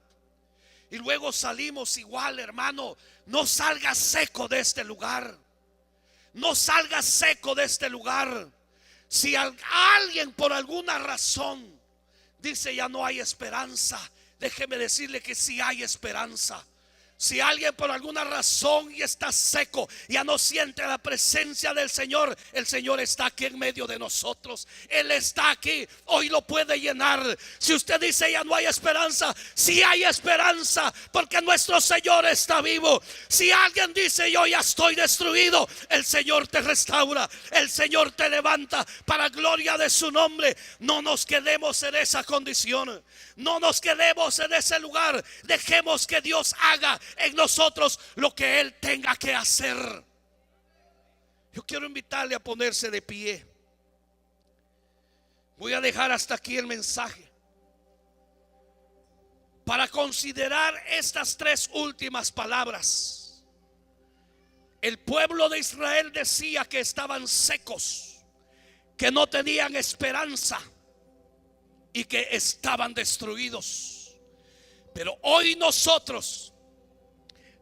Y luego salimos igual, hermano. No salgas seco de este lugar. No salgas seco de este lugar. Si alguien por alguna razón dice ya no hay esperanza, déjeme decirle que sí hay esperanza. Si alguien por alguna razón y está seco, ya no siente la presencia del Señor, el Señor está aquí en medio de nosotros. Él está aquí, hoy lo puede llenar. Si usted dice ya no hay esperanza, sí hay esperanza, porque nuestro Señor está vivo. Si alguien dice yo ya estoy destruido, el Señor te restaura, el Señor te levanta para gloria de su nombre. No nos quedemos en esa condición, no nos quedemos en ese lugar. Dejemos que Dios haga en nosotros lo que Él tenga que hacer. Yo quiero invitarle a ponerse de pie. Voy a dejar hasta aquí el mensaje para considerar estas tres últimas palabras. El pueblo de Israel decía que estaban secos, que no tenían esperanza y que estaban destruidos. Pero hoy nosotros,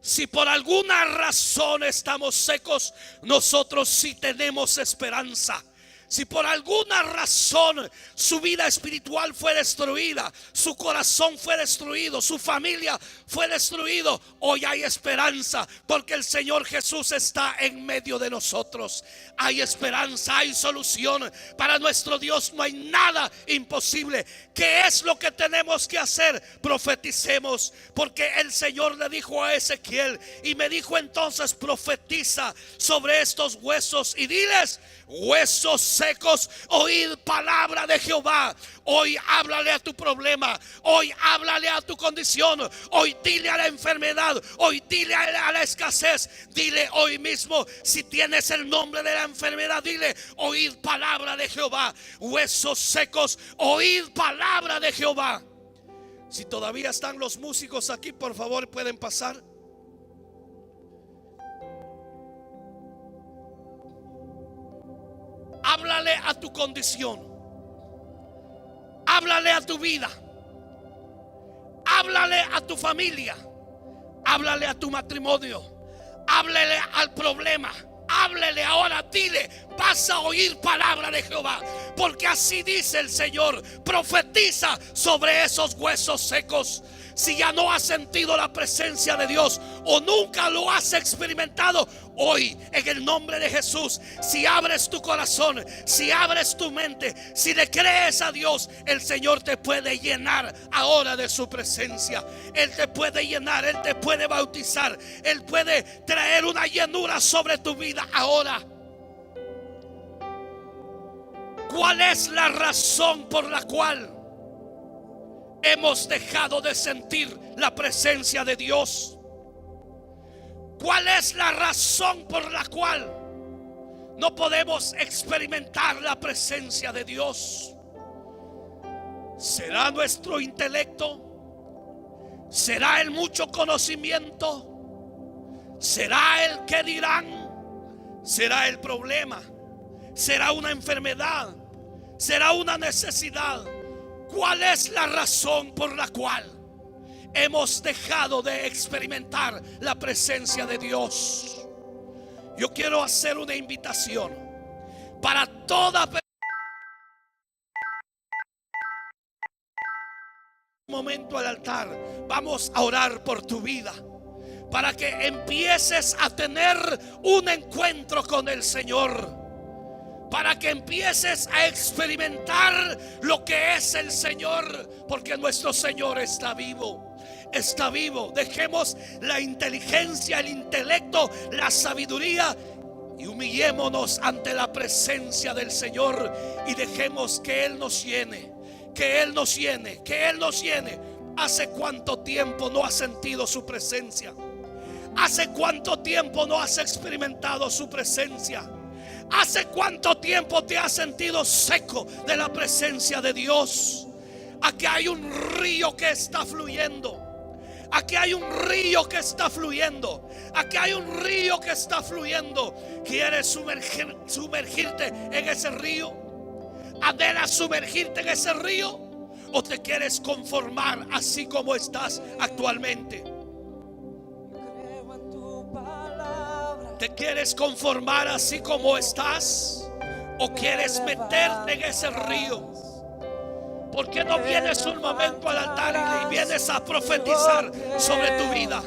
si por alguna razón estamos secos, nosotros sí tenemos esperanza. Si por alguna razón su vida espiritual fue destruida, su corazón fue destruido, su familia fue destruido, hoy hay esperanza, porque el Señor Jesús está en medio de nosotros. Hay esperanza, hay solución. Para nuestro Dios no hay nada imposible. ¿Qué es lo que tenemos que hacer? Profeticemos, porque el Señor le dijo a Ezequiel, y me dijo entonces: profetiza sobre estos huesos y diles: huesos secos, oíd palabra de Jehová. Hoy háblale a tu problema, hoy háblale a tu condición, hoy dile a la enfermedad, hoy dile a la escasez. Dile hoy mismo, si tienes el nombre de la enfermedad, dile: oíd palabra de Jehová. Huesos secos, oíd palabra de Jehová. Si todavía están los músicos aquí, por favor pueden pasar. Háblale a tu condición, háblale a tu vida, háblale a tu familia, háblale a tu matrimonio, háblale al problema, háblale ahora. Dile: vas a oír palabra de Jehová, porque así dice el Señor. Profetiza sobre esos huesos secos. Si ya no has sentido la presencia de Dios o nunca lo has experimentado, hoy en el nombre de Jesús, si abres tu corazón, si abres tu mente, si le crees a Dios, el Señor te puede llenar ahora de su presencia. Él te puede llenar, Él te puede bautizar, Él puede traer una llenura sobre tu vida ahora. ¿Cuál es la razón por la cual hemos dejado de sentir la presencia de Dios? ¿Cuál es la razón por la cual no podemos experimentar la presencia de Dios? ¿Será nuestro intelecto? ¿Será el mucho conocimiento? ¿Será el qué dirán? ¿Será el problema? ¿Será una enfermedad? ¿Será una necesidad? ¿Cuál es la razón por la cual hemos dejado de experimentar la presencia de Dios? Yo quiero hacer una invitación para toda persona. Un momento al altar, vamos a orar por tu vida, para que empieces a tener un encuentro con el Señor, para que empieces a experimentar lo que es el Señor, porque nuestro Señor está vivo. Está vivo. Dejemos la inteligencia, el intelecto, la sabiduría y humillémonos ante la presencia del Señor y dejemos que Él nos llene, que Él nos llene, que Él nos llene. ¿Hace cuánto tiempo no has sentido su presencia? ¿Hace cuánto tiempo no has experimentado su presencia? ¿Hace cuánto tiempo te has sentido seco de la presencia de Dios? Aquí hay un río que está fluyendo. Aquí hay un río que está fluyendo. Aquí hay un río que está fluyendo. ¿Quieres sumergirte en ese río? ¿Anhelas sumergirte en ese río? ¿O te quieres conformar así como estás actualmente? ¿Te quieres conformar así como estás? ¿O quieres meterte en ese río? ¿Por qué no vienes un momento al altar y vienes a profetizar sobre tu vida?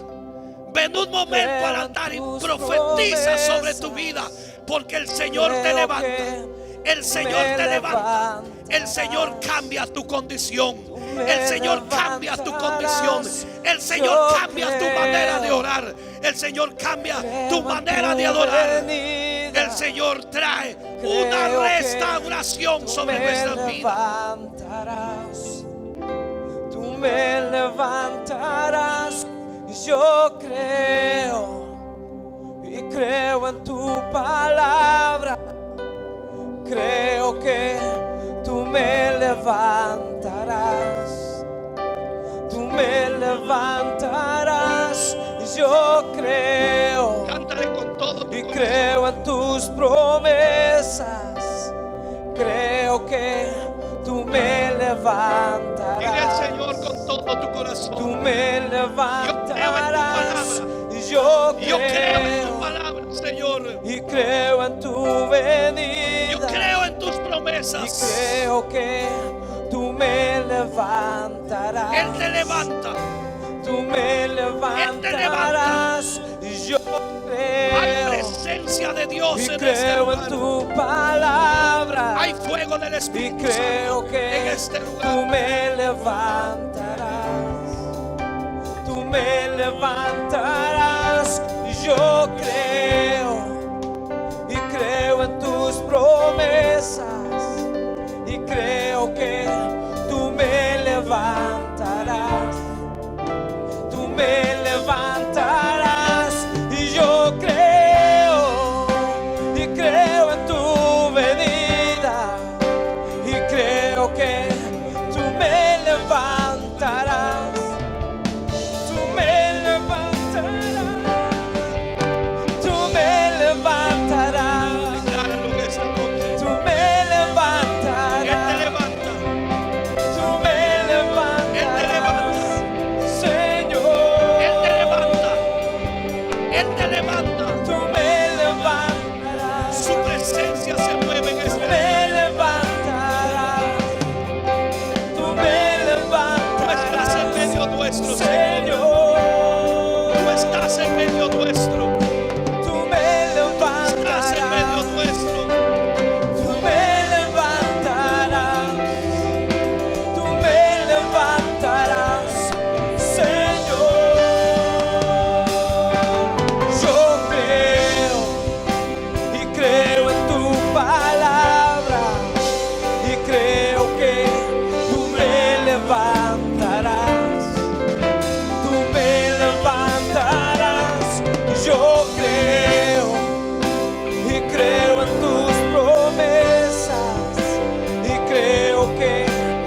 Ven un momento al altar y profetiza sobre tu vida, porque el Señor te levanta. El Señor te levanta. El Señor cambia tu condición. El Señor cambia tu condición. El Señor cambia tu manera de orar. El Señor cambia tu manera de adorar. El Señor trae una restauración sobre nuestras vidas. Tú me levantarás. Yo creo y creo en tu palabra. Creo que tú me creo en tus promesas. Creo que tú me levantarás. Dile al Señor con todo tu corazón. Tú me levantarás. Yo Yo creo en tu creo palabra, Señor. y creo en tu venida. Yo creo en tus Y promesas. creo que tú me levantarás. Él te levanta. Tú me levantarás. Yo Hay creo presencia de Dios y en este creo en lugar. tu palabra. Hay fuego del Y Espíritu creo Santo en que este tú lugar. me levantarás. Tú me levantarás. Yo creo y creo en tus promesas. Y creo que tú me levantarás. Tú me levantarás. Y yo creo y creo en tu venida. Y creo que tú me levantarás. Tú me levantarás. Tú me levantarás. Decláralo en esta noche. Tú me Él te levantarás. levanta. Tú me levantarás, Señor. Él te levanta. Él te levanta. Tú me levantarás. Su presencia se mueve en Tú este me lugar. levantarás. Tú me Tú estás en levantarás, medio nuestro, Señor.